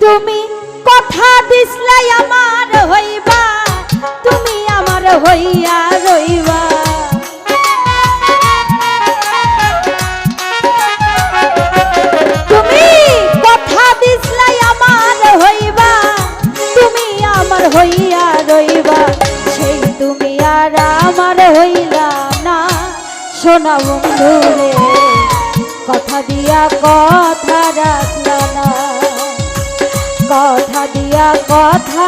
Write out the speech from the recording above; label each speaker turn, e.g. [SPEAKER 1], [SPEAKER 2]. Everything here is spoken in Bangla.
[SPEAKER 1] তুমি কথা দিসলাই আমার হইবা, তুমি আমার হইয়া রইবা। তুমি কথা দিসলাই আমার হইবা, তুমি আমার হইয়া রইবা। সেই তুমি আর আমার হইলা না সোনা বন্ধু রে, কথা দিয়া কথা রাখলা না, কথা দিয়া কথা